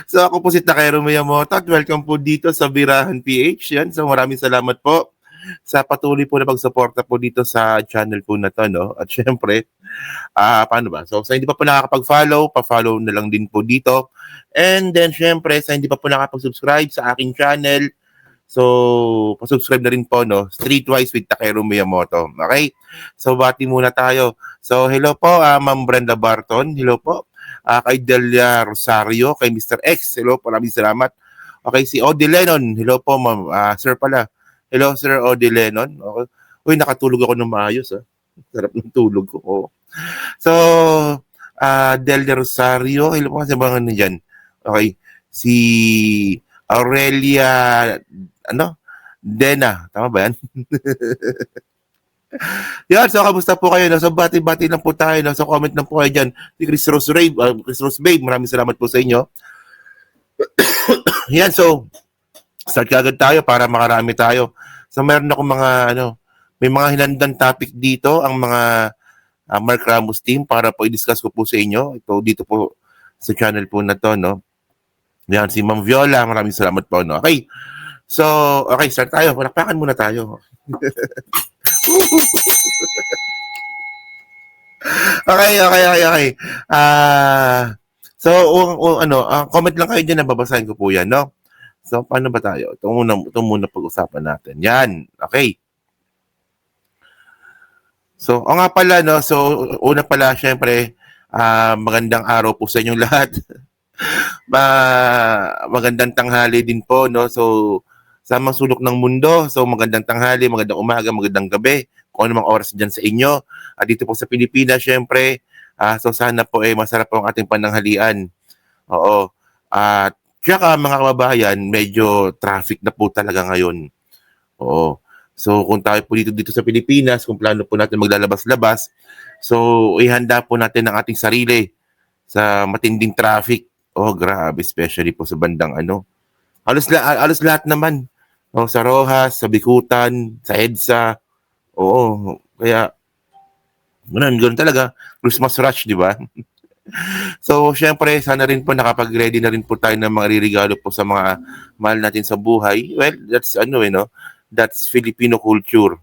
So ako po si Takero Miyamoto at welcome po dito sa Birahan PH. Yan. So maraming salamat po sa patuloy po na pagsuporta po dito sa channel po na to, no? At syempre, paano ba? So sa hindi pa po nakakapag-follow, pa-follow na lang din po dito. And then syempre, sa hindi pa po nakakapag-subscribe sa aking channel, so pa-subscribe na rin po, no? Streetwise with Takero Miyamoto. Okay? So bati muna tayo. So hello po, Ma'am Brenda Barton. Hello po. Kay Delia Rosario, kay Mr. X. Hello po, maraming salamat. Okay, si Odi Lennon. Hello po, ma'am. Sir pala. Hello, Sir Odi Lennon. Okay. Uy, nakatulog ako ng maayos. Sarap ng tulog ko. Oh. So, Delia Rosario. Hello po, kasi mga nandiyan. Okay. Si Aurelia, Dena. Tama ba yan? Yan, so kamusta po kayo? So bati-bati lang po tayo. So comment lang po kayo dyan. Si Chris Rose Babe, maraming salamat po sa inyo. Yan, so start kagad tayo para makarami tayo. So meron akong may mga hinandang topic dito, ang mga Mark Ramos team para po i-discuss ko po sa inyo. Ito dito po sa channel po na to, no? Yan, si Ma'am Viola, maraming salamat po, no? Okay. So, okay, start tayo. Palakpakan muna tayo. Okay. So, comment lang kayo dyan, babasahin ko po yan, no? So, paano ba tayo? Ito muna pag-usapan natin. Yan, okay. So, nga pala, no? So, una pala, syempre, magandang araw po sa inyong lahat. Magandang tanghali din po, no? So, sa mga sulok ng mundo, so magandang tanghali, magandang umaga, magandang gabi, kung ano mang oras dyan sa inyo. Dito po sa Pilipinas, syempre, so sana po masarap po ang ating pananghalian. Oo. At tsaka mga kababayan, medyo traffic na po talaga ngayon. Oo. So kung tayo po dito sa Pilipinas, kung plano po natin maglalabas-labas, so ihanda po natin ang ating sarili sa matinding traffic. Oh, grabe, especially po sa bandang Halos lahat naman. Sa Rojas, sa Bikutan, sa EDSA. Oo, kaya ganun talaga. Christmas rush, di ba? So, syempre, sana rin po nakapag-ready na rin po tayo ng mga ririgalo po sa mga mahal natin sa buhay. Well, that's that's Filipino culture.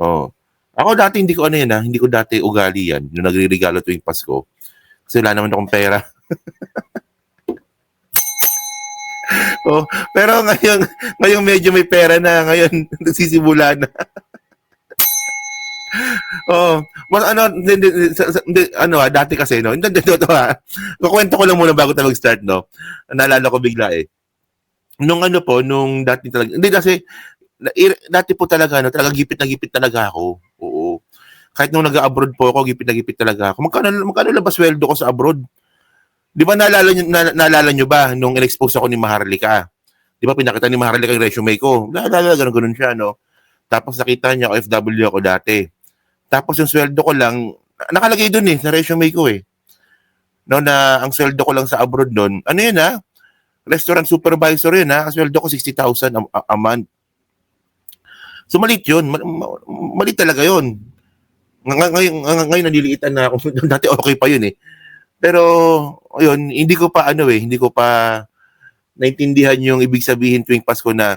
Oh. Ako dati hindi ko hindi ko dati ugali yan, yung nagre-regalo tuwing Pasko. Kasi wala naman akong pera. Oh, pero ngayon medyo may pera na, ngayon nagsisimula na. Oh, dati kasi hindi to ha. Kukwento ko lang muna bago tayo mag-start, no. Naalala ko bigla nung dati talaga. Hindi kasi dati po talaga talaga gipit na gipit talaga ako. Oo. Kahit nung nag-abroad po ako, gipit na gipit talaga ako. Magkano lang ba sweldo ko sa abroad? Di ba naalala nyo ba nung in-expose ako ni Maharlika? Di ba pinakita ni Maharlika yung resume ko? Naalala, ganun siya, no? Tapos nakita niya, OFW ako dati. Tapos yung sweldo ko lang, nakalagay dun sa resume ko No, na ang sweldo ko lang sa abroad doon, restaurant supervisor yun ang sweldo ko 60,000 a month. So malit yun, malit talaga yun. Ngayon naliliitan na ako. Dati okay pa yun Pero, ayun, hindi ko pa naintindihan yung ibig sabihin tuwing Pasko na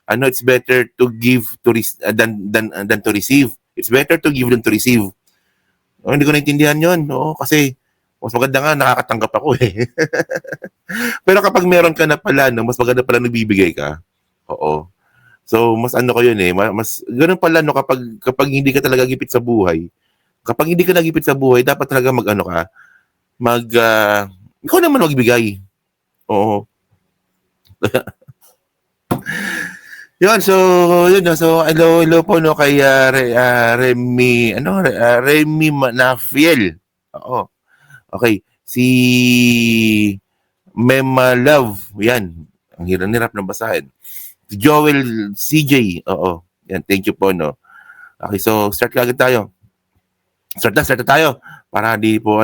it's better to give than to receive. It's better to give than to receive. Hindi ko naintindihan yun, no? Kasi mas maganda nga nakakatanggap ako Pero kapag meron ka na pala, no, mas maganda pala nagbibigay ka. Oo. So, mas ko yun mas ganun pala, no, kapag hindi ka talaga gipit sa buhay. Kapag hindi ka nagipit sa buhay, dapat talaga ikaw naman magbigay. Oo. Yun, so hello po no kay Remy Manafiel. Oo. Okay, si Mema Love, yan. Ang hirap na basahin. Si Joel CJ. Oo. Yan, thank you po no. Okay, so start agad tayo. Start na tayo para di po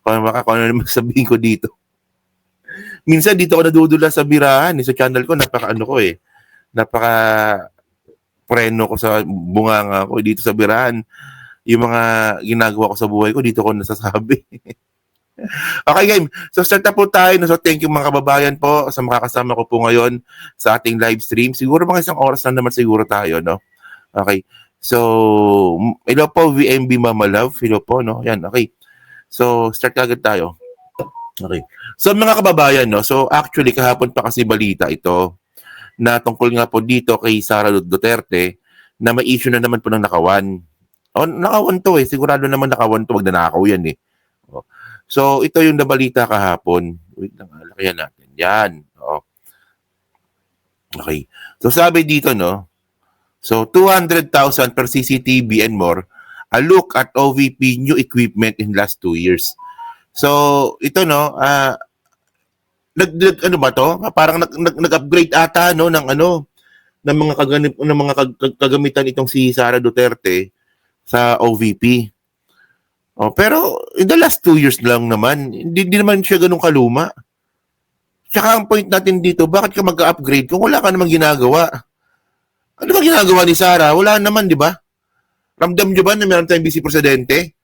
kung ano naman sabihin ko dito. Minsan dito ako nadudula sa birahan sa channel ko, napaka preno ko sa bunganga ko dito sa birahan. Yung mga ginagawa ko sa buhay ko, dito ko nasasabi. Okay, game. So start na po tayo. No? So thank you mga kababayan po sa makakasama ko po ngayon sa ating live stream. Siguro mga isang oras lang naman siguro tayo, no? Okay. So, hello po VMB Mama Love. Hello po, no? Yan, okay. So, start agad tayo. Okay. So mga kababayan, no? So actually kahapon pa kasi balita ito na tungkol nga po dito kay Sara Duterte na may issue na naman po ng nakawan. O, nakawan to eh. Sigurado naman nakawan to. Wag na nakaw yan eh. O. So, ito yung nabalita kahapon. Wait lang, lakayan natin. Yan. O. Okay. So, sabi dito, no? So, 200,000 per CCTV and more. A look at OVP new equipment in last 2 years. So, ito, no? Ano ba to? Parang nag-upgrade ata, no? Ng ano? Ng mga kagamitan itong si Sara Duterte sa OVP. Oh, pero in the last 2 years lang naman, hindi naman siya ganun kaluma. Tsaka ang point natin dito, bakit ka mag-upgrade kung wala ka namang ginagawa? Ano ba ginagawa ni Sara? Wala naman, di ba? Ramdam nyo ba na meron tayong vice presidente?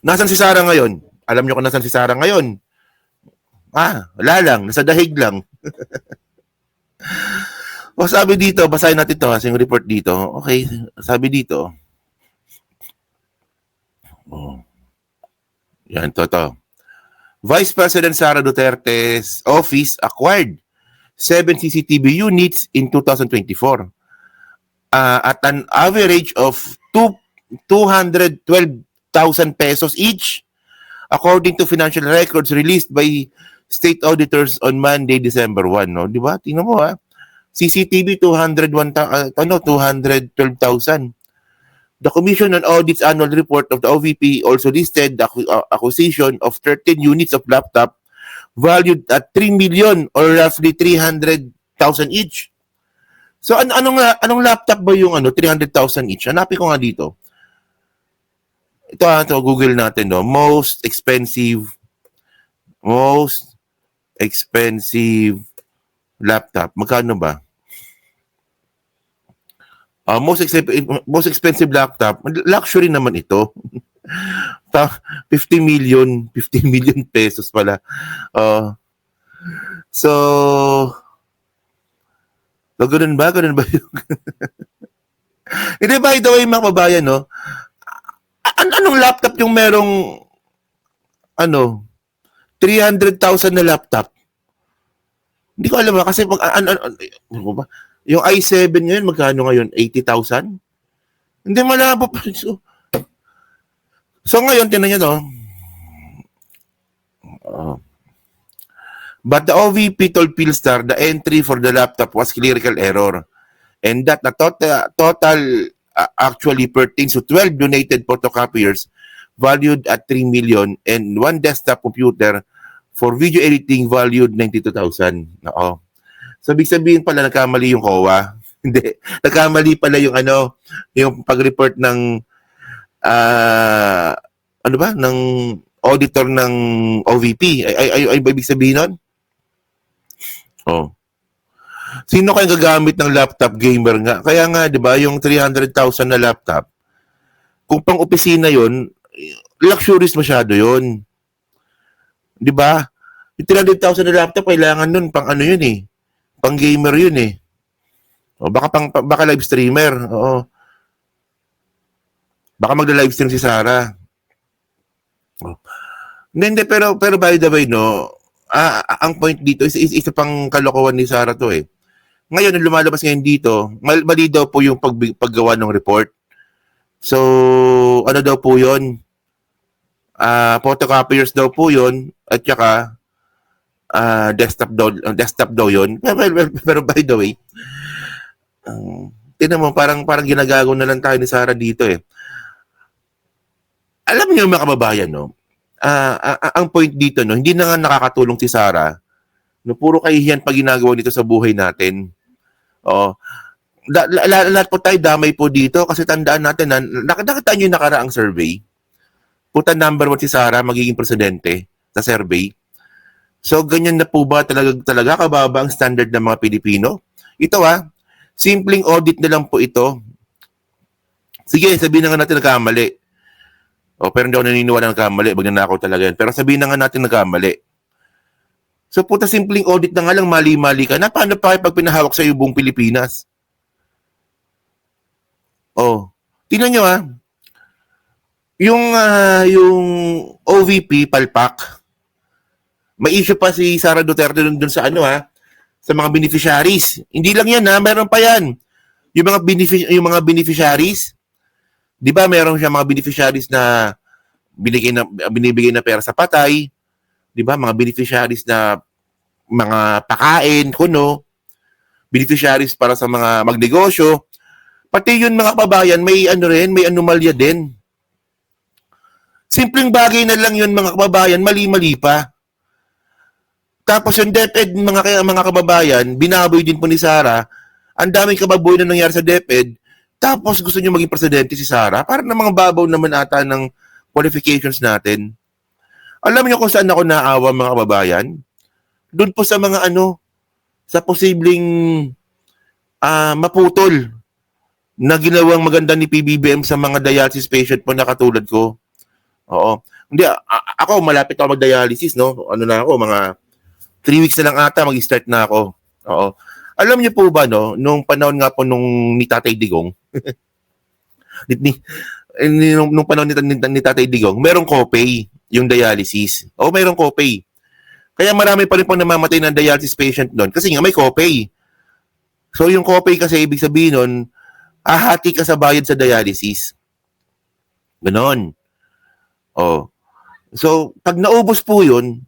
Nasaan si Sara ngayon? Alam nyo kung nasaan si Sara ngayon? Wala lang. Nasa dahig lang. O sabi dito, basahin natin ito, yung report dito. Okay, sabi dito. Yan, to. Vice President Sara Duterte's office acquired 7 CCTV units in 2024 at an average of 212,000 pesos each, according to financial records released by state auditors on Monday, December 1. No? Di ba? Tingnan mo CCTV 212,000. The Commission on Audit's annual report of the OVP also listed the acquisition of 13 units of laptop valued at 3 million or roughly 300,000 each. So anong laptop ba yung 300,000 each? Hanapin ko nga dito. Ito Google natin, no. Most expensive laptop. Magkano ba? Most expensive laptop, luxury naman ito. 50 million pesos pala. So ganun ba yung Hindi, by the way, mga kababayan, no? Anong laptop yung merong 300,000 na laptop? Hindi ko alam kasi yung i7 ngayon, magkano ngayon? 80,000? Hindi, malabo pa. So ngayon, tinan nyo, no? But the OVP told Philstar the entry for the laptop was clerical error and that the total actually pertains to 12 donated photocopiers valued at 3 million and one desktop computer for video editing valued 92,000. Oo. So, ibig sabihin pala, nagkamali yung COA. Hindi. Nagkamali pala yung yung pag-report ng, ng auditor ng OVP. Ay ba ibig sabihin nun? Oh. Sino kayang gagamit ng laptop gamer nga? Kaya nga, di ba, yung 300,000 na laptop, kung pang-opisina yun, luxurious masyado yun. Di ba? Yung 300,000 na laptop, kailangan nun, pang yun eh. Pang gamer yun eh. O baka live streamer. Oo. Baka magla-live stream si Sara. Oh. Hindi, pero by the way, no, ang point dito is isa pang kalokohan ni Sara to eh. Ngayon, lumalabas ngayon dito, mali daw po yung paggawa ng report. So, ano daw po yun? Photocopiers daw po yun, at saka desktop daw yun. Pero by the way, tingnan mo, parang ginagago na lang tayo ni Sara dito eh. Alam niyo mga kababayan, no? Ang point dito, no, hindi na nga nakakatulong si Sara. No, puro kahihiyan pa ginagawa nito sa buhay natin. Lahat po tayo damay po dito kasi tandaan natin na nakita niyo yung nakaraang survey. Puta number 1 si Sara magiging presidente sa survey. So, ganyan na po ba talaga kababa ang standard ng mga Pilipino? Ito simpleng audit na lang po ito. Sige, sabihin na nga natin nagkamali. Pero hindi ako naniniwala ng kamali. Magnanakaw talaga yan. Pero sabihin na nga natin nagkamali. So puta, simpleng audit na nga lang, mali-mali ka na. Paano pa pag pinahawak sa iyo buong Pilipinas? Tingnan nyo yung OVP palpak. May issue pa si Sara Duterte dun sa sa mga beneficiaries. Hindi lang yan meron pa yan. Yung mga beneficiaries, 'di ba, meron siya mga beneficiaries na binibigay na pera sa patay, 'di ba? Mga beneficiaries na mga pakain, kuno, beneficiaries para sa mga magnegosyo. Pati yun mga kababayan, may may anomalya din. Simpleng bagay na lang yun mga kababayan, mali-mali pa. Tapos yung DepEd, mga kababayan, binaboy din po ni Sara. Ang daming kababoy na nangyari sa DepEd. Tapos gusto niyo maging presidente si Sara. Para na mga babaw naman ata ng qualifications natin. Alam niyo kung saan ako naawa mga kababayan? Doon po sa mga sa posibleng maputol na ginawang maganda ni PBBM sa mga dialysis patient po na katulad ko. Oo. Hindi, ako malapit ako mag-dialysis, no? Na ako, mga 3 weeks na lang ata, mag-start na ako. Oo. Alam niyo po ba, no, nung panahon nga po nung ni Tatay Digong, nung panahon ni Tatay Digong, merong copay yung dialysis. Merong copay. Kaya marami pa rin pong namamatay ng dialysis patient doon kasi nga may copay. So yung copay kasi ibig sabihin nun, hati ka sa bayad sa dialysis. Ganon. So pag naubos po yun,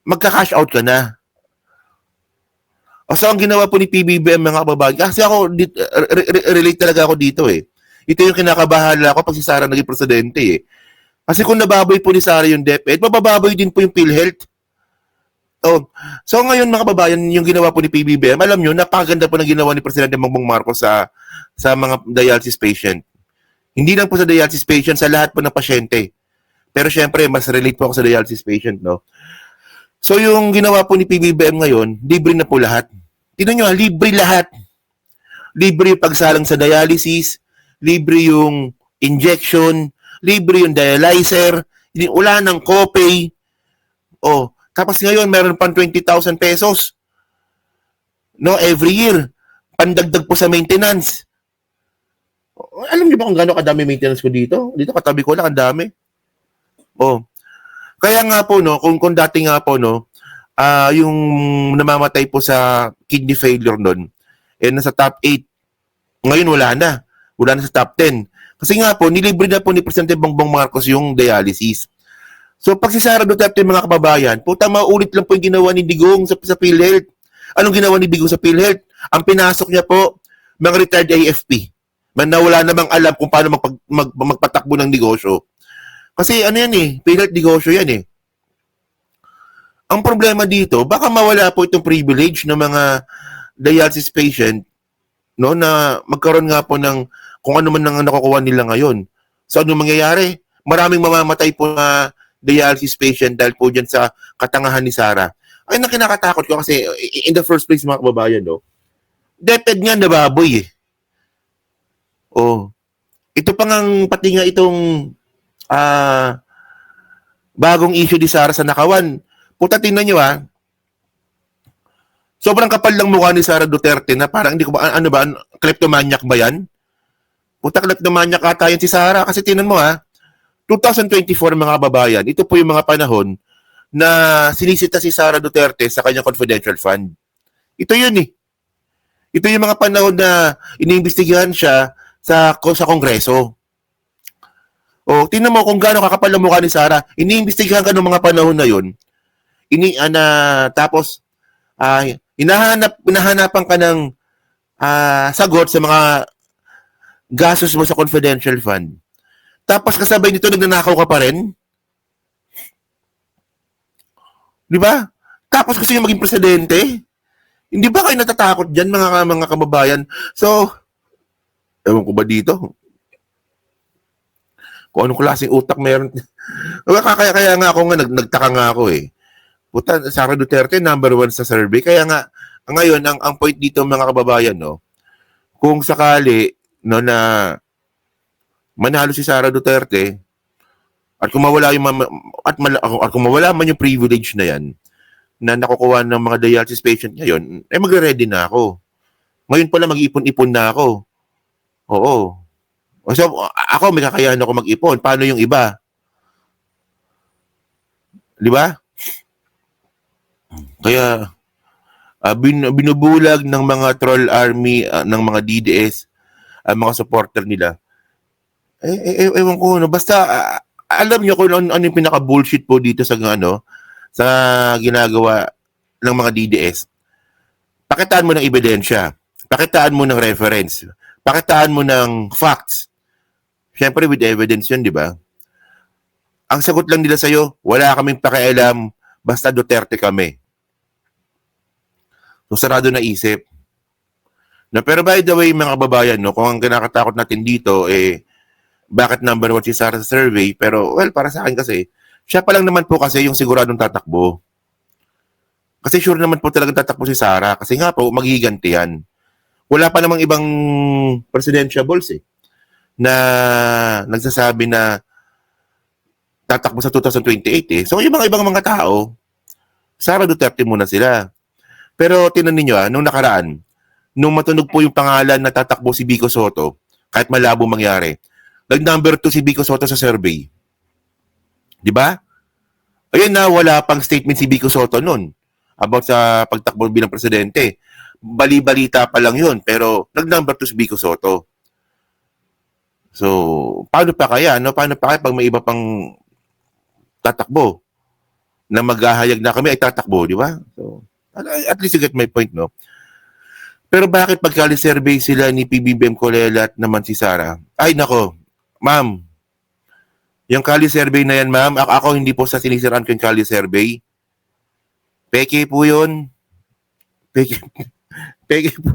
magka-cash out ka na. So ang ginawa po ni PBBM mga kababayan, kasi ako, relate talaga ako dito Ito yung kinakabahala ko pag si Sara naging presidente Kasi kung nababoy po ni Sara yung DepEd, mabababoy din po yung PhilHealth. So ngayon mga kababayan, yung ginawa po ni PBBM, alam nyo, napakaganda po ng ginawa ni Presidente Bongbong Marcos sa mga dialysis patient. Hindi lang po sa dialysis patient, sa lahat po ng pasyente. Pero syempre, mas relate po ako sa dialysis patient, no? So yung ginawa po ni PBBM ngayon, libre na po lahat. Tingnan nyo libre lahat. Libre yung pagsalang sa dialysis, libre yung injection, libre yung dialyzer, wala ng copay. Tapos ngayon, meron pang 20,000 pesos. No, every year. Pandagdag po sa maintenance. Alam niyo ba kung gaano kadami maintenance ko dito? Dito katabi ko lang, ang dami. Kaya nga po, no, kung dati nga po, no, yung namamatay po sa kidney failure nun, nasa top 8. Ngayon wala na. Wala na sa top 10. Kasi nga po, nilibre na po ni Presidente Bongbong Marcos yung dialysis. So pag si Sara Duterte mga kababayan, puta maulit lang po yung ginawa ni Digong sa PhilHealth. Anong ginawa ni Digong sa PhilHealth? Ang pinasok niya po, mga retired AFP. Na wala namang alam kung paano magpatakbo ng negosyo. Kasi yan PhilHealth negosyo yan Ang problema dito, baka mawala po itong privilege ng mga dialysis patient, no, na magkaroon nga po ng kung ano man ang nakukuha nila ngayon. So ano mangyayari? Maraming mamamatay po na dialysis patient dahil po dyan sa katangahan ni Sara. Ay, na kinakatakot ko kasi in the first place mga kababayan, no, DepEd nga nababoy Ito pa ngang pati nga itong bagong issue ni Sara sa Nakawan. Puta, tingnan nyo sobrang kapal lang mukha ni Sara Duterte na parang hindi ko ba, kleptomaniac ba yan? Puta, kleptomaniac ata yan si Sara kasi tingnan mo 2024 mga kababayan, ito po yung mga panahon na sinisita si Sara Duterte sa kanyang confidential fund. Ito yun Ito yung mga panahon na iniimbestigahan siya sa Kongreso. Tingnan mo kung gaano kakapal ang mukha ni Sara. Iniimbestigahan ka ng mga panahon na yun. Tapos, hinahanapan ka ng sagot sa mga gastos mo sa confidential fund. Tapos kasabay nito, nagnanakaw ka pa rin. Di ba? Tapos gusto niyo maging presidente. Hindi ba kayo natatakot dyan, mga kababayan? So, ewan ko ba dito? Kung anong klaseng utak meron. Kaya nga ako nagtaka nga ako Puta, Sara Duterte, number 1 sa survey. Kaya nga, ngayon, ang point dito mga kababayan, no, kung sakali, no, na manalo si Sara Duterte, At kung mawala yung at kung mawala man yung privilege na yan na nakukuha ng mga dialysis patient ngayon, magre-ready na ako. Ngayon pala mag-ipon-ipon na ako. Oo. So, ako may kakayahan ako mag-ipon. Paano yung iba? Di ba? Kaya binubulag ng mga troll army, ng mga DDS, ang mga supporter nila. Ewan ko, no? Basta, alam nyo kung ano yung pinaka-bullshit po dito sa sa ginagawa ng mga DDS. Pakitaan mo ng ebidensya. Pakitaan mo ng reference. Pakitaan mo ng facts. Siyempre with evidence yun, di ba? Ang sagot lang nila sa'yo, wala kaming pakialam, basta Duterte kami. So, sarado na isip. No, pero by the way, mga kababayan, no, kung ang kinakatakot natin dito, bakit number 1 si Sara sa survey? Pero, well, para sa akin kasi, siya pa lang naman po kasi yung siguradong tatakbo. Kasi sure naman po talagang tatakbo si Sara. Kasi nga po, maghihiganti yan. Wala pa namang ibang presidentiables na nagsasabi na tatakbo sa 2028 So, yung mga ibang mga tao, Sara Duterte muna sila. Pero tinan ninyo nung nakaraan, nung matunog po yung pangalan na tatakbo si Vico Soto, kahit malabo mangyari, nag-number 2 si Vico Soto sa survey. Di ba? Ayun na, wala pang statement si Vico Soto nun about sa pagtakbo bilang presidente. Bali-balita pa lang yun, pero nag-number 2 si Vico Soto. So, paano pa kaya? No? Paano pa kaya pag may iba pang tatakbo na maghahayag na kami ay tatakbo, di ba? So, at least you get my point, no? Pero bakit pagkali-survey sila ni PBBM Colela at naman si Sara? Ay, nako, ma'am, yung Kali survey na yan, ma'am, ako hindi po sa sinisiraan ko yung Kali survey. Peke po yun. Peke po.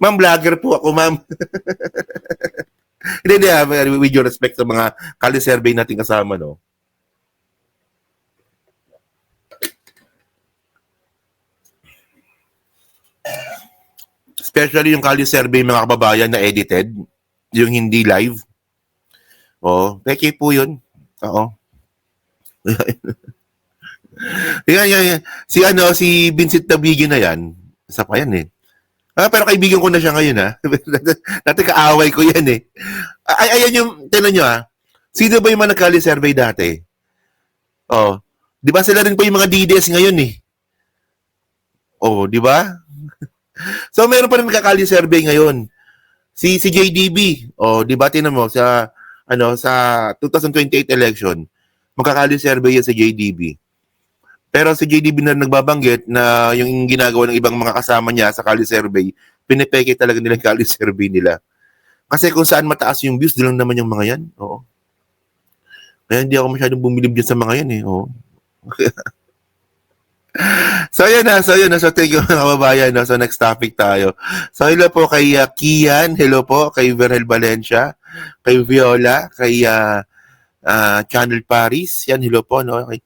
Ma'am, vlogger po ako, ma'am. Hindi, with your respect sa mga Kali survey natin kasama, no? Especially yung Kali survey mga kababayan na edited, yung hindi live. Peke po yun. Oo. yan. Si Vincent Tabigi na yan. Isa pa yan pero kaibigan ko na siya ngayon Dati kaaway ko yan Ayan yung, tinan nyo Sino ba yung mga nag-Kali survey dati? Di ba sila rin po yung mga DDS ngayon di ba? So meron pa rin nagka-Kali survey ngayon. Si JDB, di ba tinan mo sa sa 2028 election, magka-Kali survey yan si JDB. Pero si JDB na nagbabanggit na yung ginagawa ng ibang mga kasama niya sa Kali survey, pinipeke talaga nila yung Kali survey nila. Kasi kung saan mataas yung views, doon lang naman yung mga yan. Oo. Kaya hindi ako masyadong bumilib dyan sa mga yan Oo. So, yun na. So, thank you mga kababayan. So, next topic tayo. So, hello po kay Kian. Hello po kay Verhel Valencia. Kay Viola. Kay Channel Paris. Yan, hello po. No? Kay